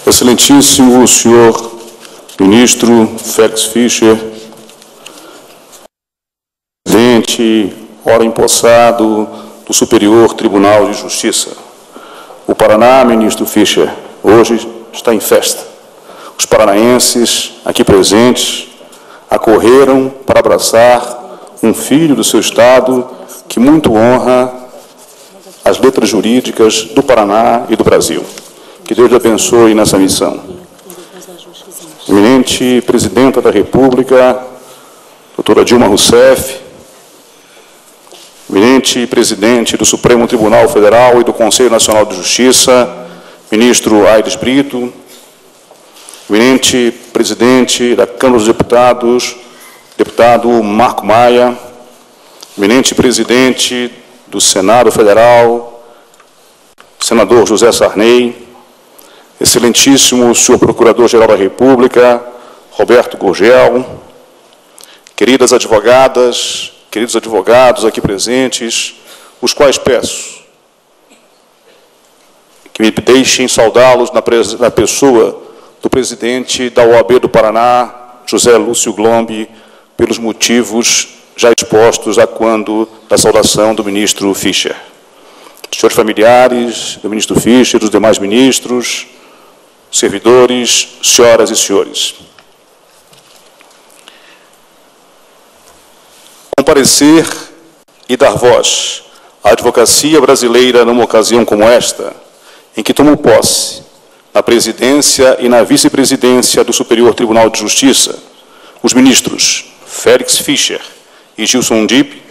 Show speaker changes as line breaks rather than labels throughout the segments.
Excelentíssimo senhor ministro Félix Fischer, presidente, ora empossado do Superior Tribunal de Justiça. O Paraná, ministro Fischer, hoje está em festa. Os paranaenses aqui presentes acorreram para abraçar um filho do seu estado que muito honra as letras jurídicas do Paraná e do Brasil. Que Deus lhe abençoe nessa missão. Eminente Presidenta da República, doutora Dilma Rousseff, eminente Presidente do Supremo Tribunal Federal e do Conselho Nacional de Justiça, ministro Aires Brito, eminente Presidente da Câmara dos Deputados, deputado Marco Maia, eminente Presidente do Senado Federal, senador José Sarney, excelentíssimo senhor Procurador-Geral da República, Roberto Gurgel, queridas advogadas, queridos advogados aqui presentes, os quais peço que me deixem saudá-los na pessoa do presidente da OAB do Paraná, José Lúcio Glombe, pelos motivos já expostos a quando da saudação do ministro Fischer. Senhores familiares do ministro Fischer, dos demais ministros, servidores, senhoras e senhores. Comparecer e dar voz à advocacia brasileira numa ocasião como esta, em que tomo posse na presidência e na vice-presidência do Superior Tribunal de Justiça, os ministros Félix Fischer e Gilson Dipp,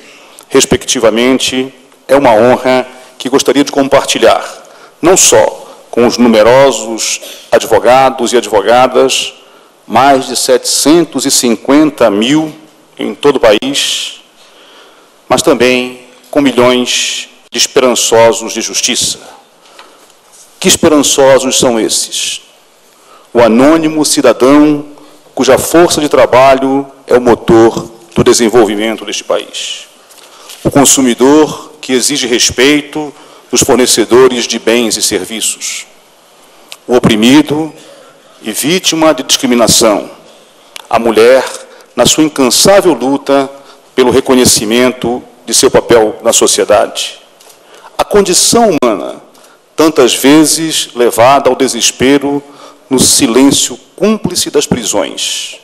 respectivamente, é uma honra que gostaria de compartilhar, não só com os numerosos advogados e advogadas, mais de 750 mil em todo o país, mas também com milhões de esperançosos de justiça. Que esperançosos são esses? O anônimo cidadão cuja força de trabalho é o motor do desenvolvimento deste país. O consumidor que exige respeito dos fornecedores de bens e serviços. O oprimido e vítima de discriminação. A mulher na sua incansável luta pelo reconhecimento de seu papel na sociedade. A condição humana, tantas vezes levada ao desespero no silêncio cúmplice das prisões.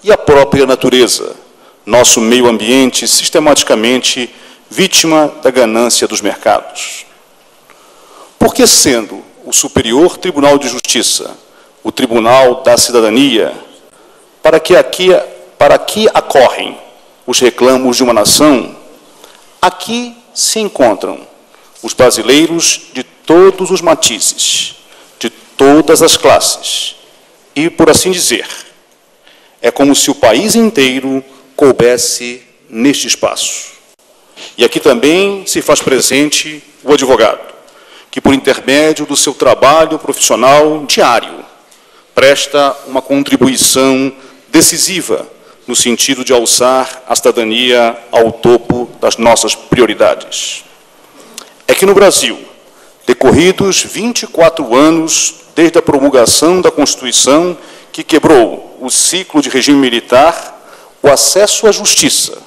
E a própria natureza, nosso meio ambiente sistematicamente vítima da ganância dos mercados. Porque, sendo o Superior Tribunal de Justiça o Tribunal da Cidadania, para que aqui acorrem os reclamos de uma nação, aqui se encontram os brasileiros de todos os matizes, de todas as classes, e, por assim dizer, é como se o país inteiro coubesse neste espaço. E aqui também se faz presente o advogado, que, por intermédio do seu trabalho profissional diário, presta uma contribuição decisiva no sentido de alçar a cidadania ao topo das nossas prioridades. É que no Brasil, decorridos 24 anos desde a promulgação da Constituição que quebrou o ciclo de regime militar, o acesso à justiça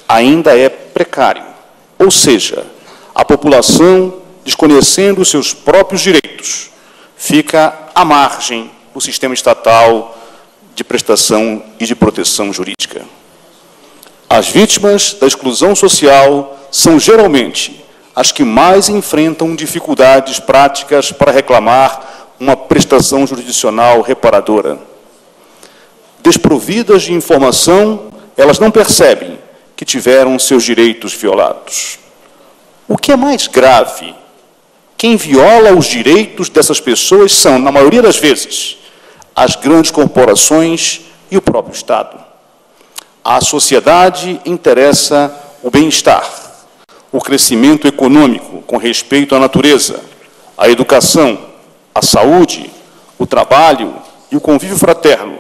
ainda é precário, ou seja, a população, desconhecendo seus próprios direitos, fica à margem do sistema estatal de prestação e de proteção jurídica. As vítimas da exclusão social são geralmente as que mais enfrentam dificuldades práticas para reclamar uma prestação jurisdicional reparadora. Desprovidas de informação, elas não percebem que tiveram seus direitos violados. O que é mais grave, quem viola os direitos dessas pessoas são, na maioria das vezes, as grandes corporações e o próprio Estado. À sociedade interessa o bem-estar, o crescimento econômico com respeito à natureza, a educação, a saúde, o trabalho e o convívio fraterno,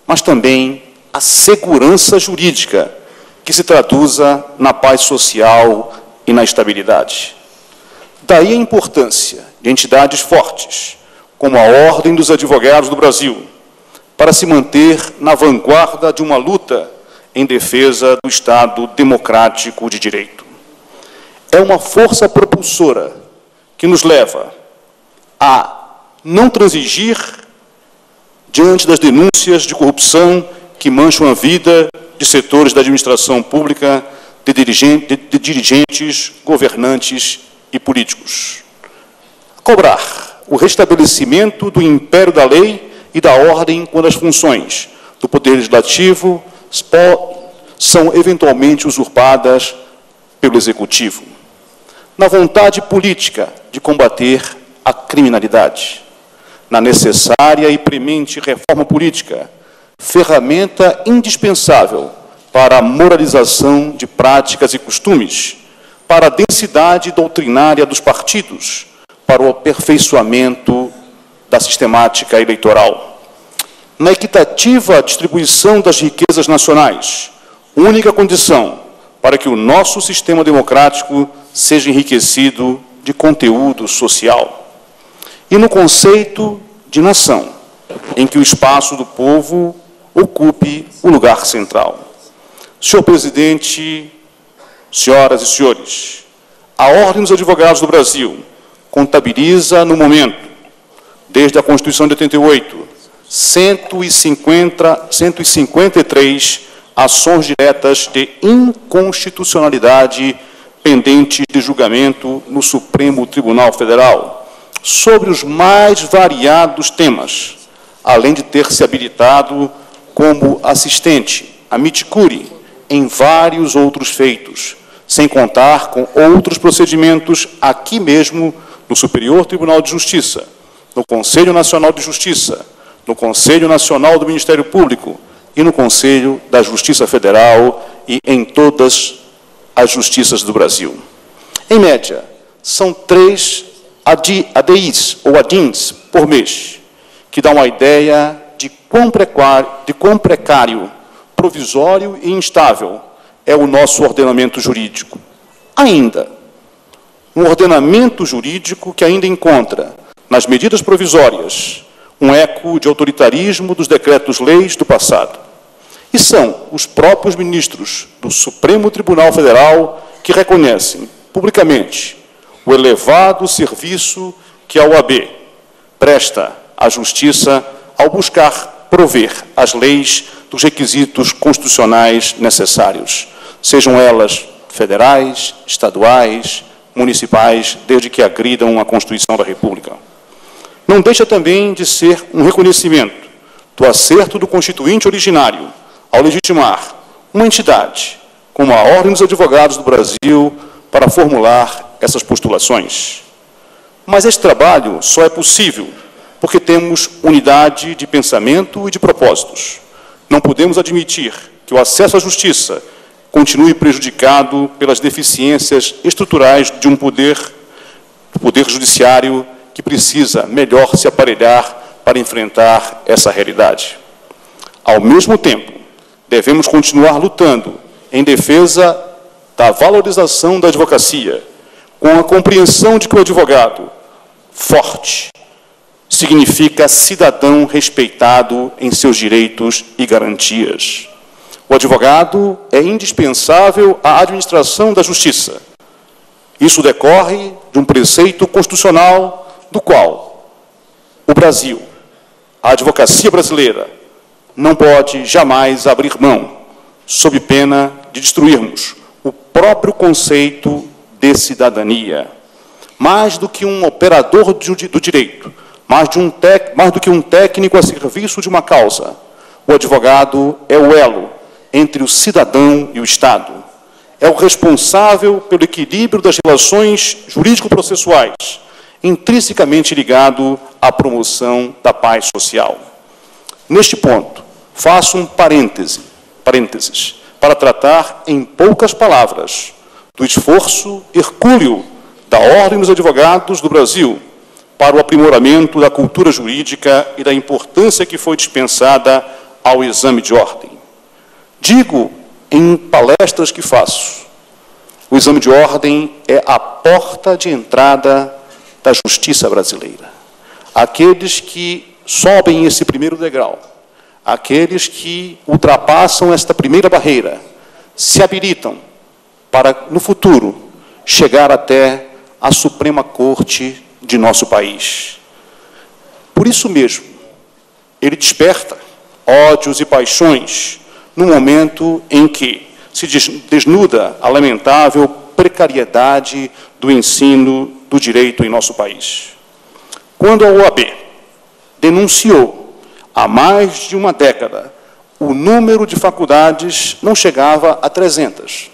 mas também a segurança jurídica, que se traduza na paz social e na estabilidade. Daí a importância de entidades fortes, como a Ordem dos Advogados do Brasil, para se manter na vanguarda de uma luta em defesa do Estado democrático de direito. É uma força propulsora que nos leva a não transigir diante das denúncias de corrupção que mancham a vida de setores da administração pública, de dirigentes, governantes e políticos. Cobrar o restabelecimento do império da lei e da ordem quando as funções do Poder Legislativo são eventualmente usurpadas pelo Executivo. Na vontade política de combater a criminalidade, na necessária e premente reforma política, ferramenta indispensável para a moralização de práticas e costumes, para a densidade doutrinária dos partidos, para o aperfeiçoamento da sistemática eleitoral. Na equitativa distribuição das riquezas nacionais, única condição para que o nosso sistema democrático seja enriquecido de conteúdo social. E no conceito de nação, em que o espaço do povo ocupe o lugar central. Senhor Presidente, senhoras e senhores, a Ordem dos Advogados do Brasil contabiliza, no momento, desde a Constituição de 88, 153 ações diretas de inconstitucionalidade pendentes de julgamento no Supremo Tribunal Federal, sobre os mais variados temas, além de ter se habilitado como assistente, amicus curiae, em vários outros feitos, sem contar com outros procedimentos aqui mesmo no Superior Tribunal de Justiça, no Conselho Nacional de Justiça, no Conselho Nacional do Ministério Público e no Conselho da Justiça Federal e em todas as justiças do Brasil. Em média, são 3 ADIs ou ADINs por mês, que dá uma ideia de quão precário, provisório e instável é o nosso ordenamento jurídico. Ainda, um ordenamento jurídico que ainda encontra, nas medidas provisórias, um eco de autoritarismo dos decretos-leis do passado. E são os próprios ministros do Supremo Tribunal Federal que reconhecem, publicamente, o elevado serviço que a OAB presta à Justiça ao buscar prover as leis dos requisitos constitucionais necessários, sejam elas federais, estaduais, municipais, desde que agridam a Constituição da República. Não deixa também de ser um reconhecimento do acerto do Constituinte originário ao legitimar uma entidade, como a Ordem dos Advogados do Brasil, para formular essas postulações. Mas esse trabalho só é possível porque temos unidade de pensamento e de propósitos. Não podemos admitir que o acesso à justiça continue prejudicado pelas deficiências estruturais de um poder judiciário que precisa melhor se aparelhar para enfrentar essa realidade. Ao mesmo tempo, devemos continuar lutando em defesa da valorização da advocacia, com a compreensão de que o advogado forte significa cidadão respeitado em seus direitos e garantias. O advogado é indispensável à administração da justiça. Isso decorre de um preceito constitucional do qual o Brasil, a advocacia brasileira, não pode jamais abrir mão, sob pena de destruirmos o próprio conceito de cidadania. Mais do que um operador do direito, mais do que um técnico a serviço de uma causa, o advogado é o elo entre o cidadão e o Estado. É o responsável pelo equilíbrio das relações jurídico-processuais, intrinsecamente ligado à promoção da paz social. Neste ponto, faço um parênteses, para tratar, em poucas palavras, do esforço hercúleo da Ordem dos Advogados do Brasil para o aprimoramento da cultura jurídica e da importância que foi dispensada ao exame de ordem. Digo em palestras que faço, o exame de ordem é a porta de entrada da justiça brasileira. aqueles que sobem esse primeiro degrau, aqueles que ultrapassam esta primeira barreira, se habilitam para, no futuro, chegar até a Suprema Corte de nosso país. Por isso mesmo, ele desperta ódios e paixões no momento em que se desnuda a lamentável precariedade do ensino do direito em nosso país. Quando a OAB denunciou, há mais de uma década, o número de faculdades não chegava a 300.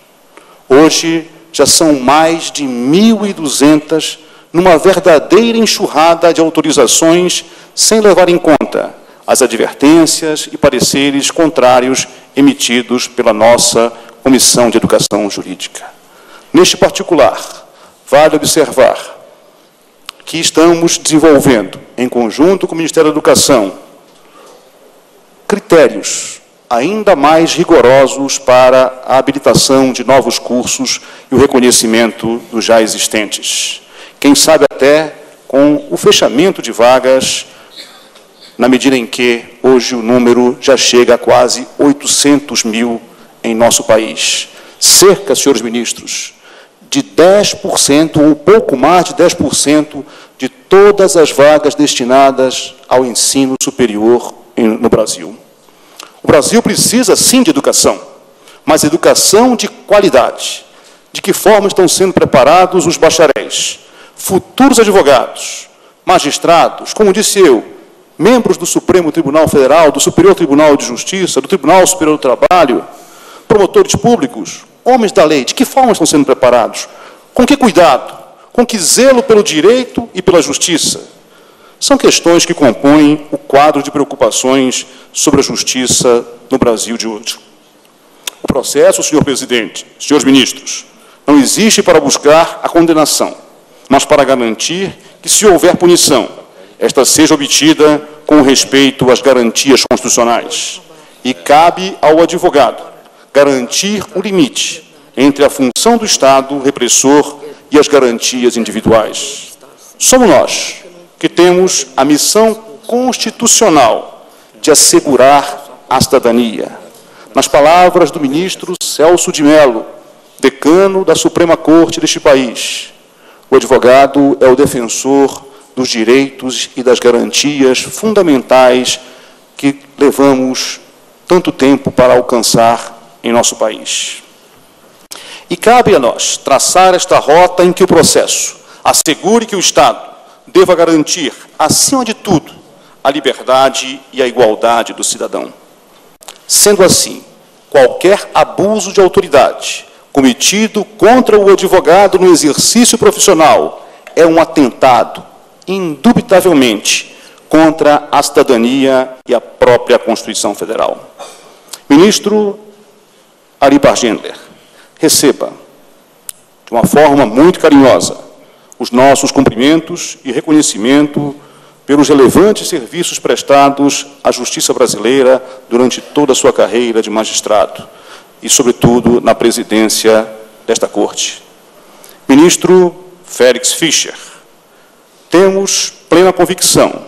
Hoje, já são mais de 1.200, numa verdadeira enxurrada de autorizações, sem levar em conta as advertências e pareceres contrários emitidos pela nossa Comissão de Educação Jurídica. Neste particular, vale observar que estamos desenvolvendo, em conjunto com o Ministério da Educação, critérios ainda mais rigorosos para a habilitação de novos cursos e o reconhecimento dos já existentes. Quem sabe até com o fechamento de vagas, na medida em que hoje o número já chega a quase 800 mil em nosso país. Cerca, senhores ministros, de 10%, ou pouco mais de 10%, de todas as vagas destinadas ao ensino superior no Brasil. O Brasil precisa, sim, de educação, mas educação de qualidade. De que forma estão sendo preparados os bacharéis, futuros advogados, magistrados, como disse eu, membros do Supremo Tribunal Federal, do Superior Tribunal de Justiça, do Tribunal Superior do Trabalho, promotores públicos, homens da lei, de que forma estão sendo preparados? Com que cuidado? Com que zelo pelo direito e pela justiça? São questões que compõem o quadro de preocupações sobre a justiça no Brasil de hoje. O processo, senhor presidente, senhores ministros, não existe para buscar a condenação, mas para garantir que, se houver punição, esta seja obtida com respeito às garantias constitucionais. E cabe ao advogado garantir um limite entre a função do Estado repressor e as garantias individuais. Somos nós que temos a missão constitucional de assegurar a cidadania. Nas palavras do ministro Celso de Mello, decano da Suprema Corte deste país, o advogado é o defensor dos direitos e das garantias fundamentais que levamos tanto tempo para alcançar em nosso país. E cabe a nós traçar esta rota em que o processo assegure que o Estado deva garantir, acima de tudo, a liberdade e a igualdade do cidadão. Sendo assim, qualquer abuso de autoridade cometido contra o advogado no exercício profissional é um atentado, indubitavelmente, contra a cidadania e a própria Constituição Federal. Ministro Ari Bargendler, receba, de uma forma muito carinhosa, os nossos cumprimentos e reconhecimento pelos relevantes serviços prestados à justiça brasileira durante toda a sua carreira de magistrado e, sobretudo, na presidência desta Corte. Ministro Félix Fischer, temos plena convicção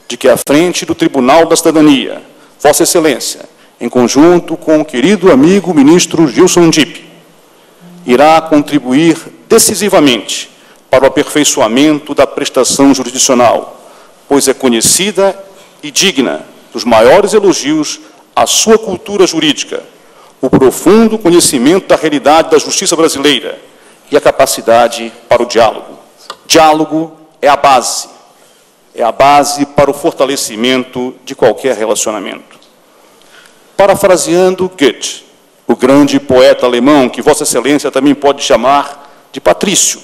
de que, à frente do Tribunal da Cidadania, Vossa Excelência, em conjunto com o querido amigo ministro Gilson Dipp, irá contribuir decisivamente para o aperfeiçoamento da prestação jurisdicional, pois é conhecida e digna dos maiores elogios à sua cultura jurídica, o profundo conhecimento da realidade da justiça brasileira e a capacidade para o diálogo. Diálogo é a base para o fortalecimento de qualquer relacionamento. Parafraseando Goethe, o grande poeta alemão, que Vossa Excelência também pode chamar de Patrício,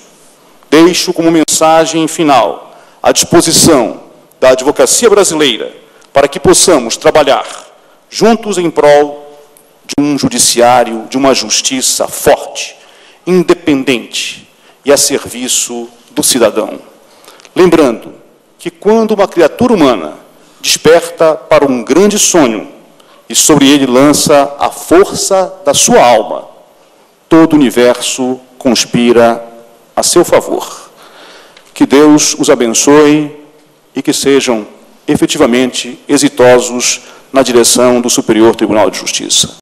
deixo como mensagem final à disposição da advocacia brasileira para que possamos trabalhar juntos em prol de um judiciário, de uma justiça forte, independente e a serviço do cidadão. Lembrando que quando uma criatura humana desperta para um grande sonho e sobre ele lança a força da sua alma, todo o universo conspira a seu favor. Que Deus os abençoe e que sejam efetivamente exitosos na direção do Superior Tribunal de Justiça.